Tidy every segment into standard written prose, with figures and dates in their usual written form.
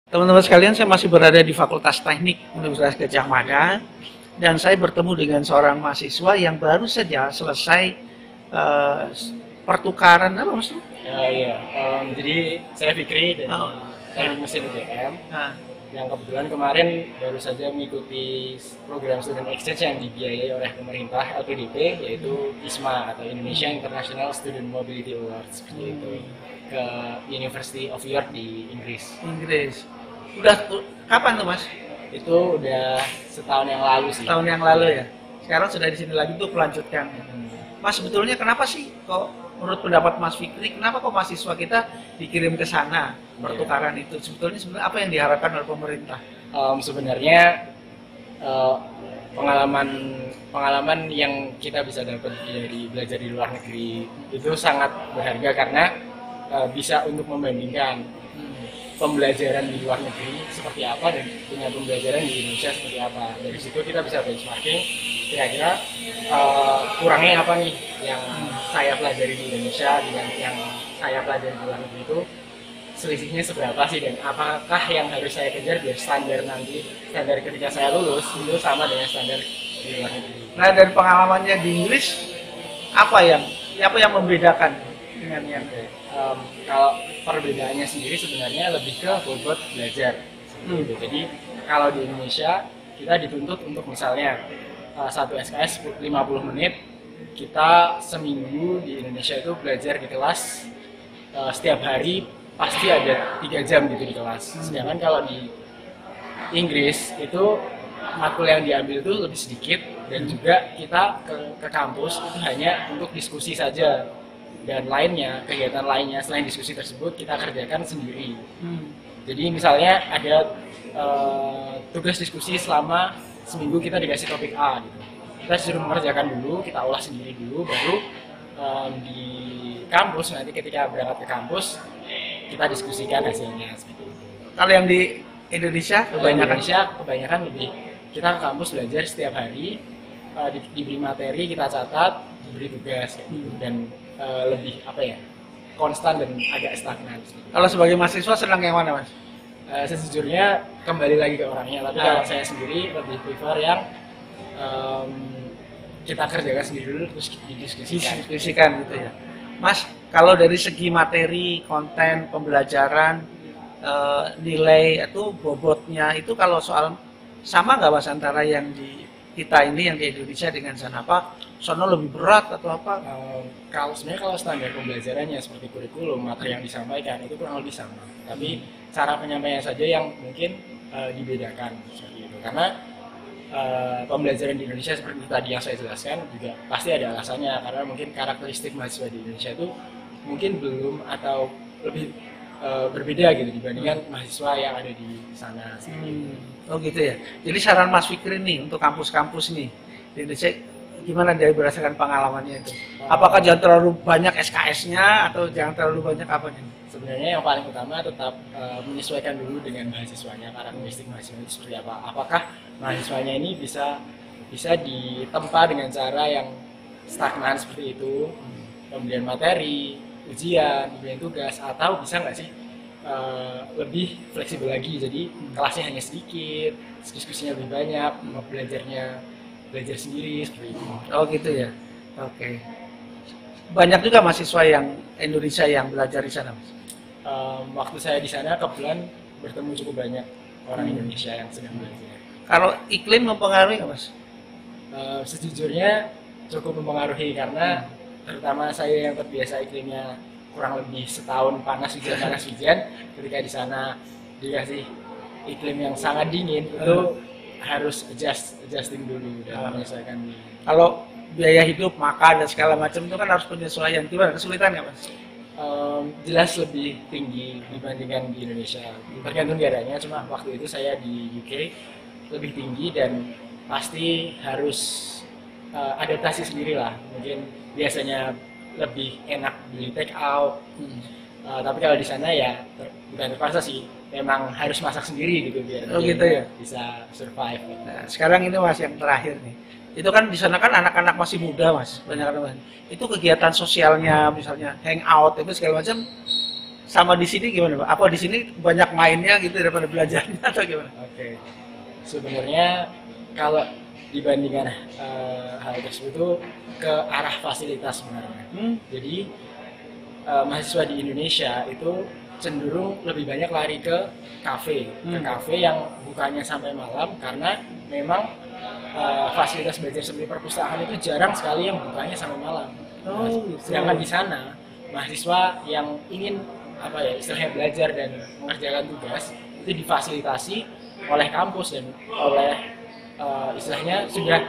Teman-teman sekalian, saya masih berada di Fakultas Teknik Universitas Gadjah Mada dan saya bertemu dengan seorang mahasiswa yang baru saja selesai eh, pertukaran apa maksudnya? Iya, jadi saya Fikri dari Oh, Teknik nah, Mesin UGM nah, yang kebetulan kemarin baru saja mengikuti program student exchange yang dibiayai oleh pemerintah LPDP, yaitu ISMA atau Indonesia International Student Mobility Awards seperti itu, ke University of York di Inggris. Inggris. Udah kapan tuh Mas? Itu udah setahun yang lalu sih. Tahun yang lalu ya. Sekarang sudah di sini lagi tuh melanjutkan. Hmm. Mas, sebetulnya kenapa sih kok menurut pendapat Mas Fikri, kenapa kok mahasiswa kita dikirim ke sana pertukaran itu? Sebetulnya apa yang diharapkan oleh pemerintah? Sebenarnya eh, pengalaman pengalaman yang kita bisa dapat dari belajar di luar negeri itu sangat berharga karena bisa untuk membandingkan pembelajaran di luar negeri seperti apa dan dengan pembelajaran di Indonesia seperti apa. Dari situ kita bisa benchmarking kira-kira kurangnya apa nih yang saya pelajari di Indonesia dengan yang saya pelajari di luar negeri itu selisihnya seberapa sih, dan apakah yang harus saya kejar biar standar nanti, standar ketika saya lulus itu sama dengan standar di luar negeri. Nah, dari pengalamannya di Inggris, apa yang membedakan dengan yang Kalau perbedaannya sendiri sebenarnya lebih ke bobot belajar seperti itu. Jadi kalau di Indonesia kita dituntut untuk misalnya satu SKS 50 menit, kita seminggu di Indonesia itu belajar di kelas setiap hari pasti ada 3 jam gitu di kelas. Sedangkan kalau di Inggris itu matkul yang diambil itu lebih sedikit, dan juga kita ke kampus itu hanya untuk diskusi saja, dan lainnya, kegiatan lainnya selain diskusi tersebut kita kerjakan sendiri. Jadi misalnya ada tugas diskusi selama seminggu, kita dikasih topik A gitu. Kita disuruh mengerjakan dulu, kita olah sendiri dulu, baru di kampus nanti ketika berangkat ke kampus kita diskusikan hasilnya seperti itu. kalau yang di Indonesia Kebanyakan lebih kita ke kampus belajar setiap hari, diberi materi, kita catat, diberi tugas gitu. Dan lebih apa ya, konstan dan agak stagnan. Kalau sebagai mahasiswa senang yang mana, Mas? Sejujurnya kembali lagi ke orangnya, tapi kalau saya sendiri lebih prefer yang kita kerjakan sendiri dulu terus didiskusikan. Diskusikan gitu ya. Mas, kalau dari segi materi, konten, pembelajaran, nilai itu bobotnya itu kalau soal sama nggak Mas antara yang di kita ini yang di Indonesia dengan sana, apa sono lebih berat atau apa? Kalau sebenarnya kalau standar pembelajarannya seperti kurikulum, materi yang disampaikan itu kurang lebih sama, tapi cara penyampaiannya saja yang mungkin dibedakan seperti itu. Karena pembelajaran di Indonesia seperti tadi yang saya jelaskan juga pasti ada alasannya, karena mungkin karakteristik mahasiswa di Indonesia itu mungkin belum atau lebih berbeda gitu dibandingkan mahasiswa yang ada di sana. Oh gitu ya. Jadi saran Mas Fikri nih untuk kampus-kampus nih di Indonesia gimana dari berdasarkan pengalamannya itu? Apakah jangan terlalu banyak SKS-nya atau jangan terlalu banyak apa nih? Sebenarnya yang paling utama tetap menyesuaikan dulu dengan mahasiswanya, karakteristik mahasiswa itu seperti apa. Apakah mahasiswanya ini bisa ditempa dengan cara yang stagnan seperti itu, pemberian materi, ujian, pemberian tugas, atau bisa nggak sih lebih fleksibel lagi, jadi kelasnya hanya sedikit, diskusinya lebih banyak, belajar sendiri seperti itu. Oh gitu ya. Oke. Banyak juga mahasiswa yang Indonesia yang belajar di sana, Mas. Waktu saya di sana kebetulan bertemu cukup banyak orang Indonesia yang sedang belajar. Kalau iklim mempengaruhi nggak, Mas? Sejujurnya cukup mempengaruhi, karena terutama saya yang terbiasa iklimnya kurang lebih setahun panas hujan, ketika di sana dikasih iklim yang sangat dingin itu harus adjusting dulu dan menyesuaikan diri. Kalau biaya hidup, makan dan segala macam itu kan harus penyesuaian. Gimana, kesulitan nggak, Mas? Jelas lebih tinggi dibandingkan di Indonesia, tergantung daerahnya. Cuma waktu itu saya di UK lebih tinggi dan pasti harus adaptasi sendiri lah. Mungkin biasanya lebih enak beli take out, tapi kalau di sana ya bukan terpaksa sih, memang harus masak sendiri gitu biar gitu ya? bisa survive. Nah, sekarang ini Mas yang terakhir nih. Itu kan di sana kan anak-anak masih muda, Mas. Banyak anak. Itu kegiatan sosialnya misalnya hangout itu segala macam sama di sini gimana, Pak? Apa di sini banyak mainnya gitu daripada belajarnya atau gimana? Oke, sebenarnya kalau dibandingkan hal tersebut itu ke arah fasilitas sebenarnya. Jadi mahasiswa di Indonesia itu cenderung lebih banyak lari ke kafe yang bukanya sampai malam karena memang fasilitas belajar seperti perpustakaan itu jarang sekali yang bukanya sampai malam. Sedangkan di sana mahasiswa yang ingin istilahnya belajar dan mengerjakan tugas itu difasilitasi oleh kampus dan oleh istilahnya sudah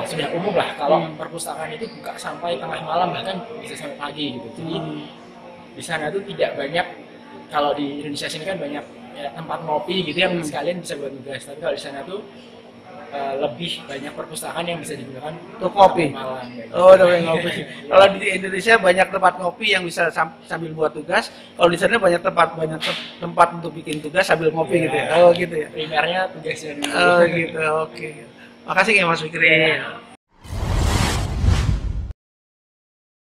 sudah umum lah kalau perpustakaan itu buka sampai tengah malam bahkan bisa sampai pagi gitu. Jadi di sana tuh tidak banyak, kalau di Indonesia sini kan banyak ya, tempat ngopi gitu yang sekalian bisa buat tugas, tapi kalau di sana tuh lebih banyak perpustakaan yang bisa digunakan untuk ngopi. Malam, gitu. Oh, udah ngopi. Kalau di Indonesia banyak tempat ngopi yang bisa sambil buat tugas. Kalau di sana banyak tempat untuk bikin tugas sambil ngopi gitu ya. Oh, gitu ya. Primernya tugasnya dulu. Oh, gitu. Oke. Makasih ya Mas Fikri.